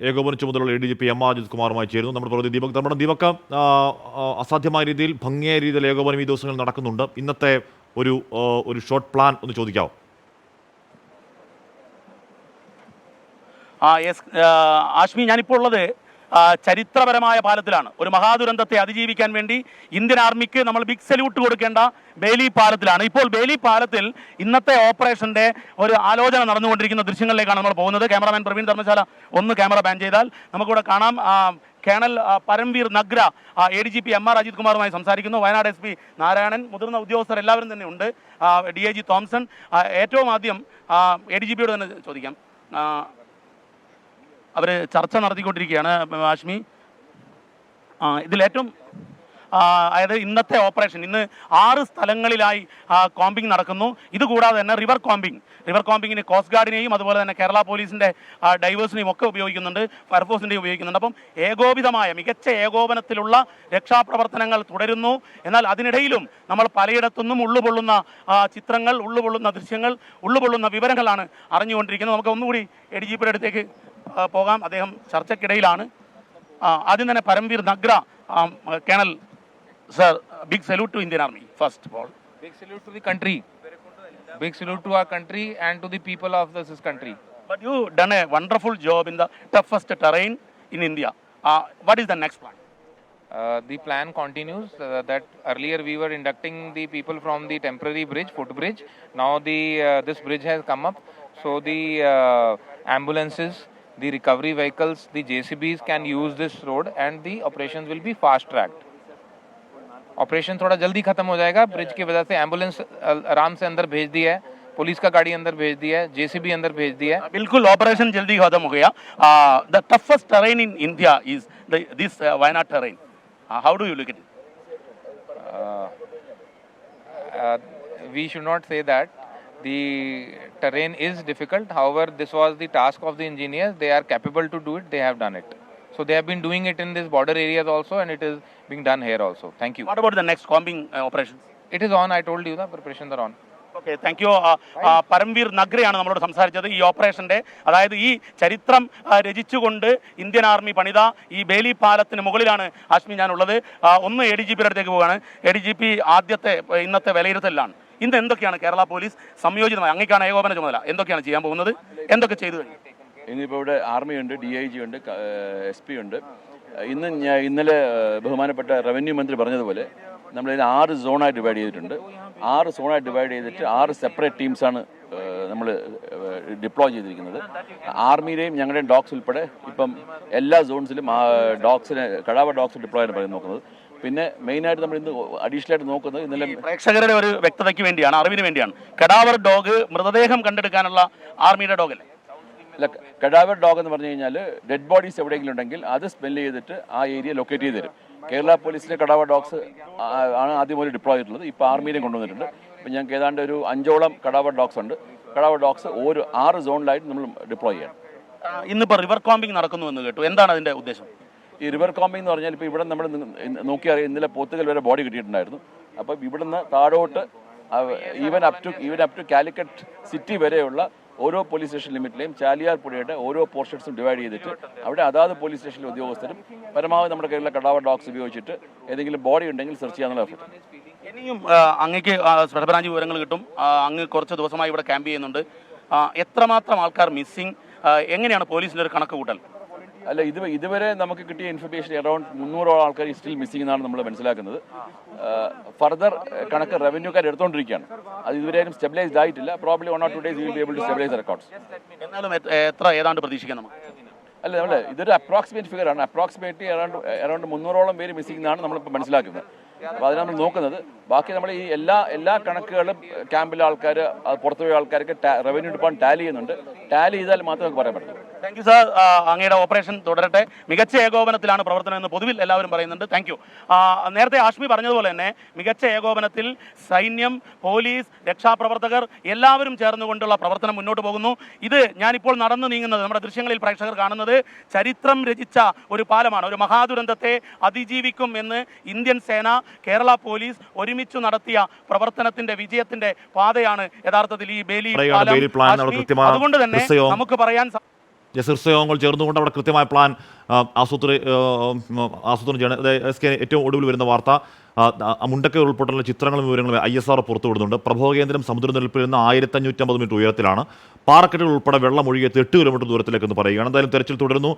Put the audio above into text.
ഏകോപന ചുമതലയുള്ള ADGP M Ajith കുമാറുമായി ചേരുന്നു. നമ്മുടെ പ്രതിനിധി ദീപക് ധർമ്മടം. ദീപക്, അസാധ്യമായ രീതിയിൽ ഭംഗിയായ രീതിയിൽ ഏകോപനം ഈ ദിവസങ്ങളിൽ നടക്കുന്നുണ്ട്. ഇന്നത്തെ ഒരു ഷോർട്ട് പ്ലാൻ ഒന്ന് ചോദിക്കാമോ? ആശ്മി, ഞാനിപ്പോൾ ഉള്ളത് ചരിത്രപരമായ പാലത്തിലാണ്. ഒരു മഹാദുരന്തത്തെ അതിജീവിക്കാൻ വേണ്ടി ഇന്ത്യൻ ആർമിക്ക് നമ്മൾ ബിഗ് സല്യൂട്ട് കൊടുക്കേണ്ട ബേലി പാലത്തിലാണ്. ഇപ്പോൾ ബേലി പാലത്തിൽ ഇന്നത്തെ ഓപ്പറേഷന്റെ ഒരു ആലോചന നടന്നുകൊണ്ടിരിക്കുന്ന ദൃശ്യങ്ങളിലേക്കാണ് നമ്മൾ പോകുന്നത്. ക്യാമറാമാൻ പ്രവീൺ ധർമ്മശാല ഒന്ന് ക്യാമറ ബാൻ ചെയ്താൽ നമുക്കിവിടെ കാണാം. Colonel Paramvir നഗ്ര ADGP M Ajith കുമാറുമായി സംസാരിക്കുന്നു. വയനാട് SP നാരായണൻ, മുതിർന്ന ഉദ്യോഗസ്ഥർ എല്ലാവരും തന്നെ ഉണ്ട്. DIG Thomson. ഏറ്റവും ആദ്യം ADGPയോട് തന്നെ ചോദിക്കാം. അവർ ചർച്ച നടത്തിക്കൊണ്ടിരിക്കുകയാണ് ആശ്മി. ഇതിലേറ്റവും അതായത് ഇന്നത്തെ ഓപ്പറേഷൻ ഇന്ന് 6 സ്ഥലങ്ങളിലായി കോമ്പിംഗ് നടക്കുന്നു. ഇതുകൂടാതെ തന്നെ റിവർ കോമ്പിങ്ങിന് കോസ്റ്റ് ഗാർഡിനെയും അതുപോലെ തന്നെ കേരള പോലീസിൻ്റെ ഡൈവേഴ്സിനെയും ഒക്കെ ഉപയോഗിക്കുന്നുണ്ട്, ഫയർഫോഴ്സിൻ്റെയും ഉപയോഗിക്കുന്നുണ്ട്. അപ്പം ഏകോപിതമായ മികച്ച ഏകോപനത്തിലുള്ള രക്ഷാപ്രവർത്തനങ്ങൾ തുടരുന്നു. എന്നാൽ അതിനിടയിലും നമ്മൾ പലയിടത്തുനിന്നും ഉള്ളുപൊള്ളുന്ന ചിത്രങ്ങൾ, ഉള്ളുപൊള്ളുന്ന ദൃശ്യങ്ങൾ, ഉള്ളുപൊള്ളുന്ന വിവരങ്ങളാണ് അറിഞ്ഞുകൊണ്ടിരിക്കുന്നത്. നമുക്ക് ഒന്നുകൂടി ADGPയുടെ അടുത്തേക്ക് പോകാം. അദ്ദേഹം ചർച്ചയ്ക്കിടയിലാണ്. ആദ്യം തന്നെ Paramvir Nagra, colonel sir, big salute to Indian Army first of all. Big salute to the country. Big salute to our country and to the people of this country. But you done a wonderful job in the toughest terrain in India. What is the next plan? The plan continues that earlier we were inducting the people from the temporary bridge, footbridge. Now this bridge has come up, so the ambulances, the recovery vehicles, the JCBs can use this road and the operations will be fast tracked. Operation थोड़ा जल्दी खत्म हो जाएगा bridge की वजह से. Ambulance आराम से अंदर भेज दी है, पुलिस का गाड़ी अंदर भेज दी है, JCB अंदर भेज दी है. बिल्कुल ऑपरेशन जल्दी खत्म हो गया. The toughest terrain in India is this Wayanad terrain. How do you look at it? We should not say that. The terrain is difficult. However, this was the task of the engineers. They are capable to do it. They have done it. So they have been doing it in these border areas also, and it is being done here also. Thank you. What about the next combing operations? It is on. I told you the preparations are on. Okay, thank you. Paramvir നഗ്രയാണ് നമ്മളോട് സംസാരിച്ചത്. ഈ ഓപ്പറേഷൻ്റെ, അതായത് ഈ ചരിത്രം രചിച്ചുകൊണ്ട് Indian army പണിത ഈ ബേലി പാലത്തിന് മുകളിലാണ് ആശ്മി ഞാനുള്ളത്. ഒന്ന് ADGPയുടെ അടുത്തേക്ക് പോവുകയാണ്. ADGP ആദ്യത്തെ ഇന്നത്തെ വിലയിരുത്തലാണ്. ഇന്ന് എന്തൊക്കെയാണ് കേരള പോലീസ് സംയോജിതമായി, അങ്ങേക്കാണ് ഏകോപന ചുമതല, എന്തൊക്കെയാണ് ചെയ്യാൻ പോകുന്നത്, എന്തൊക്കെ ചെയ്തു കഴിഞ്ഞു? ഇന്നിപ്പോൾ ഇവിടെ ആർമിയുണ്ട്, DIG ഉണ്ട്, SP ഉണ്ട്. ഇന്നലെ ബഹുമാനപ്പെട്ട റവന്യൂ മന്ത്രി പറഞ്ഞതുപോലെ നമ്മളിതിനെ 6 സോണായി ഡിവൈഡ് ചെയ്തിട്ടുണ്ട്. 6 സോണായി ഡിവൈഡ് ചെയ്തിട്ട് 6 സെപ്പറേറ്റ് ടീംസാണ് നമ്മൾ ഡിപ്ലോയ് ചെയ്തിരിക്കുന്നത്. ആർമിയിലെയും ഞങ്ങളുടെയും ഡോഗ്സ് ഉൾപ്പെടെ ഇപ്പം എല്ലാ സോൺസിലും ഡോഗ്സിനെ, കടാവ ഡോഗ്സ് ഡിപ്ലോയ് ആണ് പറയുന്നത് നോക്കുന്നത്. പിന്നെ മെയിനായിട്ട് നമ്മൾ ഇന്ന് അഡീഷണൽ ആയിട്ട് നോക്കുന്നത് ഇന്നലെ പ്രേക്ഷകരുടെ ഒരു വ്യക്തതയ്ക്ക് വേണ്ടിയാണ്, അറിവിന് വേണ്ടിയാണ്. കടാവർ ഡോഗ് മൃതദേഹം കണ്ടെടുക്കാനുള്ള ആർമിയുടെ ഡോഗ് അല്ലേ? അല്ല, കടാവർ ഡോഗ് എന്ന് പറഞ്ഞു കഴിഞ്ഞാൽ ഡെഡ് ബോഡീസ് എവിടെയെങ്കിലും ഉണ്ടെങ്കിൽ അത് സ്മെല്ല് ചെയ്തിട്ട് ആ ഏരിയ ലൊക്കേറ്റ് ചെയ്ത് തരും. കേരള പോലീസിലെ കടാവർ ഡോഗ്സ് ആണ് ആദ്യം ഒരു ഡിപ്ലോയ് ചെയ്തിട്ടുള്ളത്. ഇപ്പോൾ ആർമിയിലും കൊണ്ടുവന്നിട്ടുണ്ട്. ഇപ്പം ഞങ്ങൾക്ക് ഏതാണ്ട് ഒരു 5ഓളം കടാവർ ഡോഗ്സ് ഉണ്ട്. കടാവർ ഡോഗ്സ് 6 സോണിലായിട്ട് നമ്മൾ ഡിപ്ലോയ് ചെയ്യണം. ഇന്നിപ്പോൾ റിവർ കോമ്പിംഗ് നടക്കുന്നു എന്ന് കേട്ടു, എന്താണ് അതിൻ്റെ ഉദ്ദേശം? ഈ റിവർ കോമ്പിംഗ് എന്ന് പറഞ്ഞാൽ ഇപ്പോൾ ഇവിടെ നമ്മൾ നോക്കിയറിയാം, ഇന്നലെ പോത്തുകൽ വരെ ബോഡി കിട്ടിയിട്ടുണ്ടായിരുന്നു. അപ്പം ഇവിടുന്ന് താഴോട്ട് even up to Calicut city വരെയുള്ള ഓരോ പോലീസ് സ്റ്റേഷൻ ലിമിറ്റിലെയും ചാലിയാർ പുഴയുടെ ഓരോ പോർഷൻസും ഡിവൈഡ് ചെയ്തിട്ട് അവിടെ അതാത് പോലീസ് സ്റ്റേഷനിലെ ഉദ്യോഗസ്ഥരും പരമാവധി നമ്മുടെ കയ്യിലുള്ള കടാവർ ഡോഗ്സ് ഉപയോഗിച്ചിട്ട് ഏതെങ്കിലും ബോഡി ഉണ്ടെങ്കിൽ സെർച്ച് ചെയ്യാനുള്ള എഫർട്ട്. ഇനിയും അങ്ങേക്ക് സ്പെഷ്യൽ ബ്രാഞ്ച് വിവരങ്ങൾ കിട്ടും. അങ്ങ് കുറച്ച് ദിവസമായി ഇവിടെ ക്യാമ്പ് ചെയ്യുന്നുണ്ട്. എത്രമാത്രം ആൾക്കാർ മിസ്സിംഗ്, എങ്ങനെയാണ് പോലീസിൻ്റെ ഒരു കണക്ക് കൂട്ടൽ? അല്ല, ഇതുവരെ നമുക്ക് കിട്ടിയ ഇൻഫർമേഷൻ അറൗണ്ട് 300 ആൾക്കാർ സ്റ്റിൽ മിസ്സിംഗ് എന്നാണ് നമ്മൾ മനസ്സിലാക്കുന്നത്. ഫർദർ കണക്ക് റവന്യൂക്കാർ എടുത്തുകൊണ്ടിരിക്കുകയാണ്. അത് ഇതുവരെയും സ്റ്റെബിലൈസ്ഡ് ആയിട്ടില്ല. Probably 1 or 2 days we will be able to stabilize the records. എന്നാലും ഏതാണ്ട് പ്രതീക്ഷിക്കാം നമുക്ക്? അല്ല, നമ്മൾ ഇതൊരു അപ്രോക്സിമേറ്റ് ഫിഗർ ആണ്. അപ്രോക്സിമേറ്റ്ലി അറൗണ്ട് 300ഓളം പേര് മിസ്സിംഗ് എന്നാണ് നമ്മളിപ്പോൾ മനസ്സിലാക്കുന്നത്. അപ്പോൾ അതിന് നമ്മൾ നോക്കുന്നത്. ബാക്കി നമ്മൾ ഈ എല്ലാ കണക്കുകളും ക്യാമ്പിലെ ആൾക്കാർ, പുറത്തുപോയ ആൾക്കാർക്ക് റവന്യൂ ഡിപ്പാർട്ട്മെന്റ് ടാലി ചെയ്യുന്നുണ്ട്. ടാലി ചെയ്താൽ മാത്രമേ നമുക്ക് പറയാൻ പറ്റുള്ളൂ. Thank you sir. അങ്ങയുടെ ഓപ്പറേഷൻ തുടരട്ടെ. മികച്ച ഏകോപനത്തിലാണ് പ്രവർത്തനം എന്ന് പൊതുവിൽ എല്ലാവരും പറയുന്നുണ്ട്. Thank you. നേരത്തെ ആശ്മി പറഞ്ഞതുപോലെ തന്നെ മികച്ച ഏകോപനത്തിൽ സൈന്യം, പോലീസ്, രക്ഷാപ്രവർത്തകർ എല്ലാവരും ചേർന്നുകൊണ്ടുള്ള പ്രവർത്തനം മുന്നോട്ട് പോകുന്നു. ഇത് ഞാനിപ്പോൾ നടന്നു നീങ്ങുന്നത്, നമ്മുടെ ദൃശ്യങ്ങളിൽ പ്രേക്ഷകർ കാണുന്നത് ചരിത്രം രചിച്ച ഒരു പാലമാണ്. ഒരു മഹാദുരന്തത്തെ അതിജീവിക്കും എന്ന് ഇന്ത്യൻ സേന, കേരള പോലീസ് ഒരുമിച്ച് നടത്തിയ പ്രവർത്തനത്തിന്റെ വിജയത്തിന്റെ പാതയാണ് യഥാർത്ഥത്തിൽ ഈ ബേലി പാലം. അതുകൊണ്ട് തന്നെ നമുക്ക് പറയാൻ ജസീർസ് യോഗങ്ങൾ ചേർന്നുകൊണ്ട് അവിടെ കൃത്യമായ പ്ലാൻ ആസൂത്രണം ചെയ്യണം. ഏറ്റവും ഒടുവിൽ വരുന്ന വാർത്ത മുണ്ടക്കൈ ഉൾപ്പെട്ടുള്ള ചിത്രങ്ങളും വിവരങ്ങളും ISR പുറത്തുവിടുന്നുണ്ട്. പ്രഭവകേന്ദ്രം സമുദ്രനിരപ്പിൽ നിന്ന് 1550 മീറ്റർ ഉയരത്തിലാണ്. പാറക്കെട്ടുകൾ ഉൾപ്പെടെ വെള്ളം ഒഴുകിയെത്തി 8 കിലോമീറ്റർ ദൂരത്തിലേക്കെന്ന് പറയുകയാണ്. എന്തായാലും തെരച്ചിൽ തുടരുന്നു.